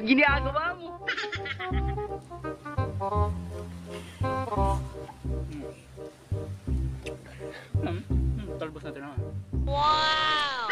ginagawa mo? Talbos natin na. Wow!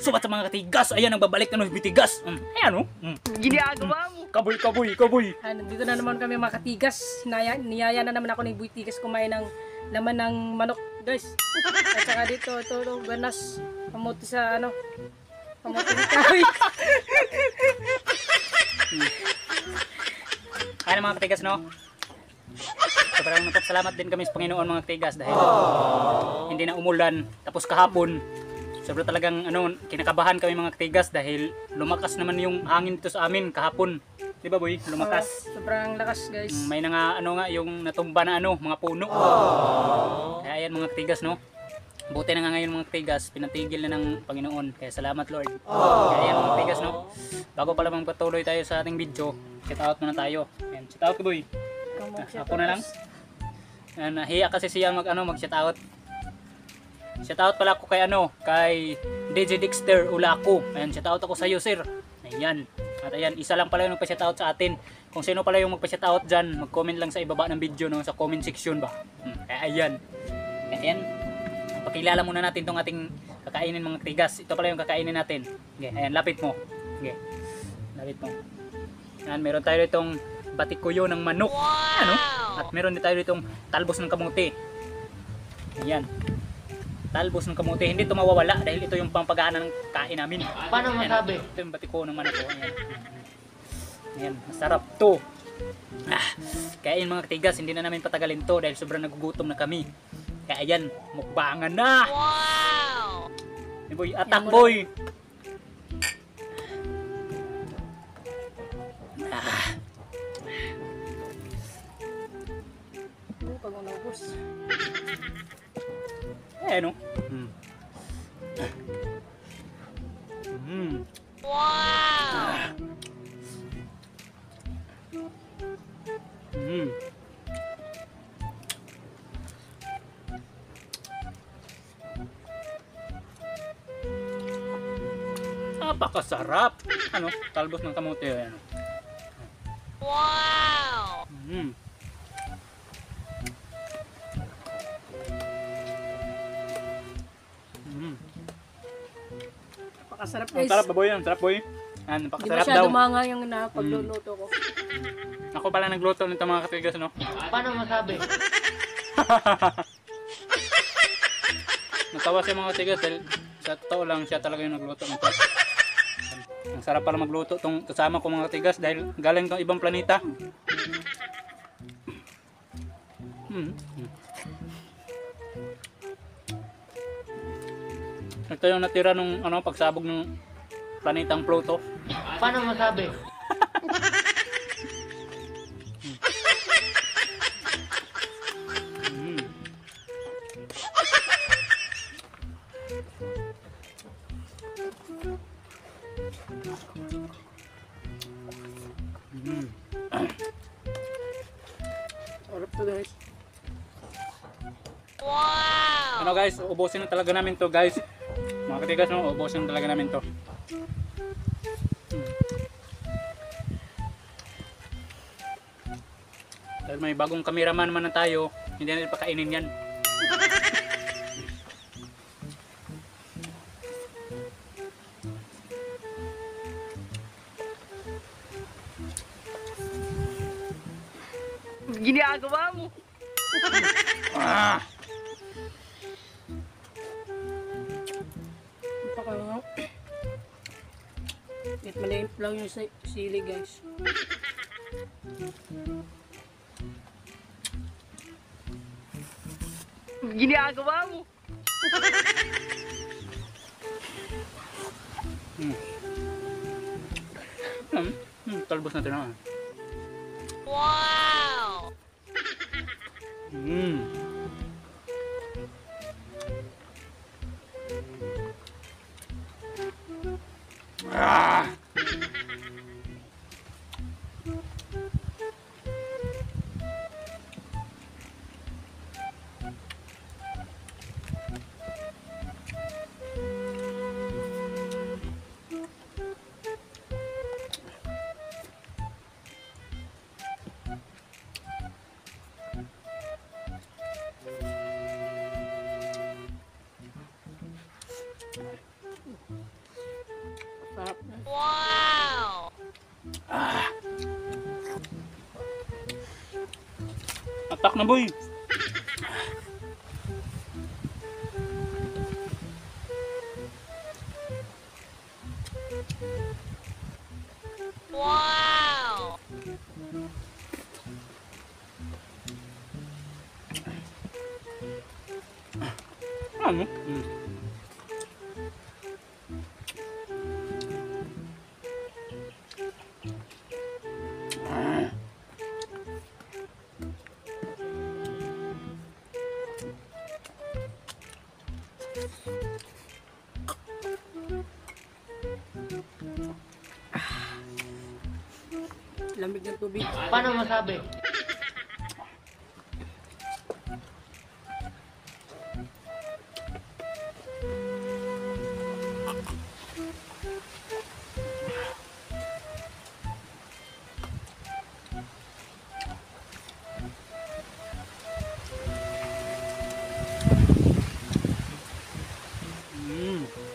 Subat sa mga katigas. Ayan, nagbabalik na ng bitigas. Ayan, Ginagawa mo? Kaboy, kaboy, kaboy. Nandito na naman kami mga katigas. Niyaya na naman ako ni Boy Tigas kumain ng laman ng manok, guys. At saka dito, ito, ganas. Kamuti sa ano. Kamuti sa kahoy. Ayan mga katigas, no? Sobrang nagpapasalamat din kami sa Panginoon mga katigas dahil hindi na umulan. Tapos kahapon, sobrang talagang kinakabahan kami mga katigas dahil lumakas naman yung hangin dito sa amin kahapon. Di ba boy? Lumakas. Sobrang lakas, guys. May nga yung natumba na mga puno. Kaya ayan mga katigas, no? Buti na nga ngayon mga katigas, pinatigil na ng Panginoon. Kaya salamat Lord. Kaya ayan mga katigas, no? Bago pala magpatuloy tayo sa ating video, shout out muna tayo. Ayan, shout out ko boy. Ako na lang. Nahiya kasi siya mag-shout out. Shout out pala ako kay DJ Dexter Ulaco. Ayan, shout out ako sa iyo, sir. Ayan. At ayan, isa lang pala yung nagpa-shout out sa atin. Kung sino pala yung magpa-shout out diyan, mag-comment lang sa ibaba ng video sa comment section ba. Ayan. Ayan. Pakilala muna natin tong ating kakainin mga tigas. Ito pala yung kakainin natin. Okay, ayan, lapit mo. Okay. Lapit mo. Ayan, meron tayo itong batikuyo ng manok. At meron din tayo itong talbos ng kamuti. Ayan. Talbos ng kamuti. Hindi ito mawawala dahil ito yung pampagana ng kain namin. Paano masabi? Ito yung batikuyo ng manok. Ayan. Ayan. Masarap to. Kaya yun mga katigas, hindi na namin patagalin to dahil sobrang nagugutom na kami. Kaya ayan, mukbangan na. Wow! Boy, atak boy. Pag unabos. Ayan, no? Wow! Napakasarap. Talbos ng kamote. Ayan. Wow! Napakasarap, Ang guys. sarap boy, ang sarap boy. Hindi Napakasarap masyado daw. manga yung pagluluto ko. Ako pala nagluto nito mga katigas, no? Paano masabi? Natawa si mga katigas dahil sa totoo lang siya talaga yung nagluto nito. Ang sarap pala magluto tong kasama ko mga katigas dahil galing tong ibang planeta. Ito yung natira nung pagsabog ng planetang Pluto. Paano masabi? Sarap to, guys. Wow! Guys, ubusin na talaga namin to guys. Mga katigas, no, ubusin na talaga namin to. Dahil may bagong cameraman naman na tayo, hindi na pakainin yan. Ginagawa mo? Napakalaw. Kahit maliit lang yung sili, guys. Ginagawa mo? Talbos natin na. Wow! Atak na boy. Wow! Ano? Lamig ng tubig. Paano masabi?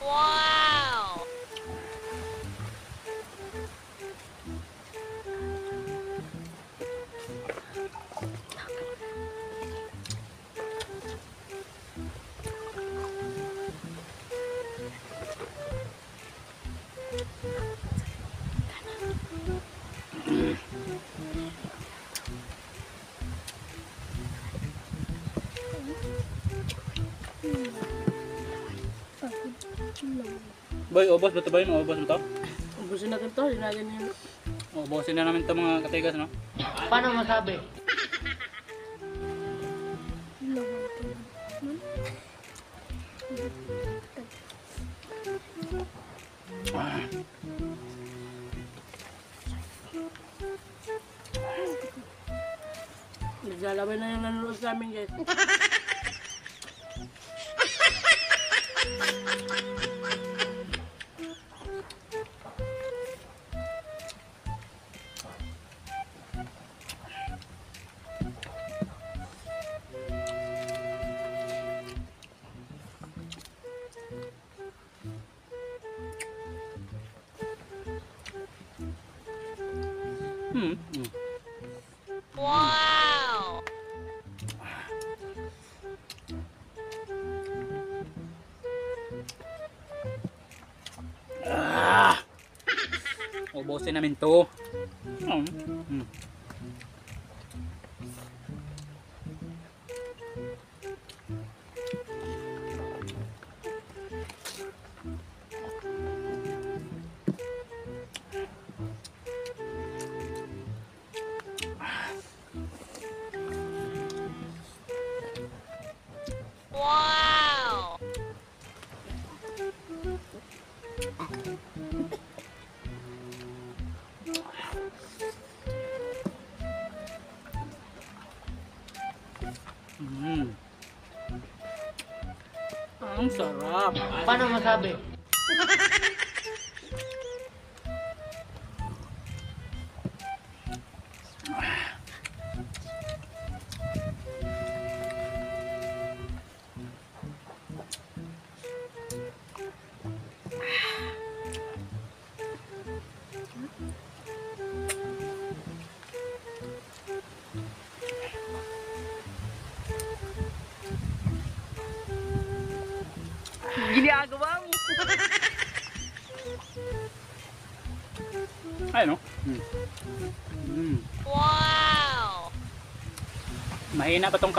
Wow! Boy, ubos ba ito ba yun? Ubos mo ito? Ubusin natin to. Hinayan yun. Ubusin na namin ito mga katigas, no? Paano masabi? Naglalaway na yung nanonood sa amin guys. Wow! Ubusin namin to. Wow! Ang sarap. Paano masabi? Ginagawa mo. Ay, no? Wow! Mahina pa tong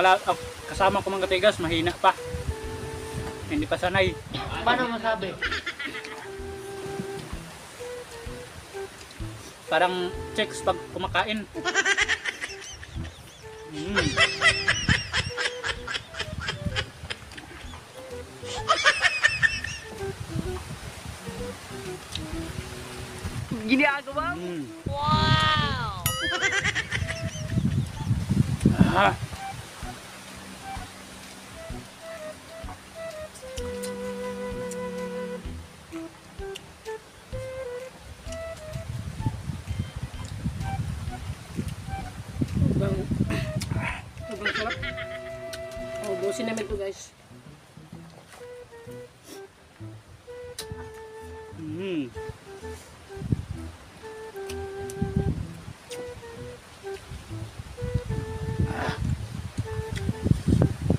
kasama ko mga katigas, mahina pa. Hindi pa sanay. Paano masabi? Parang chicks pag kumakain. Ginagawa mo. Wow! Ah. Sobrang sarap. Ubusin namin to guys.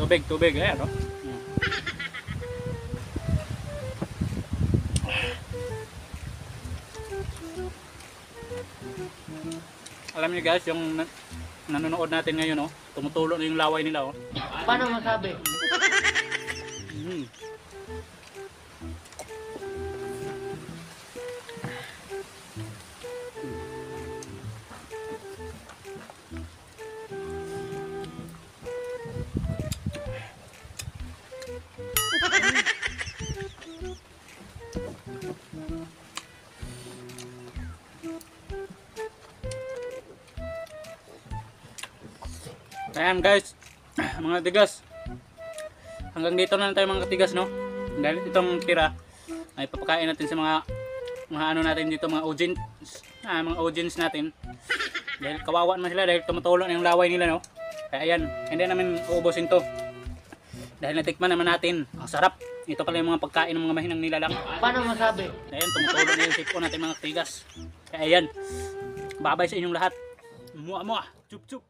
Tubig. Ayan, no? Alam niyo guys, yung nanonood natin ngayon, oh, tumutulo na yung laway nila, oh. Paano masabi? Mm. Ayan guys, mga tigas. Hanggang dito na lang tayo mga katigas, no? Dahil itong tira ay papakain natin sa mga ano natin dito, mga audience natin. Dahil kawawa naman sila dahil tumutulo na yung laway nila, no? Kaya ayan, hindi namin uubusin to. Dahil natikman naman natin, ang sarap. Ito pala yung mga pagkain ng mga mahinang nilalang. Paano masabi? Ayan, tumutulo na yung sipon natin mga katigas. Kaya ayan, babay sa inyong lahat. Mua, chup.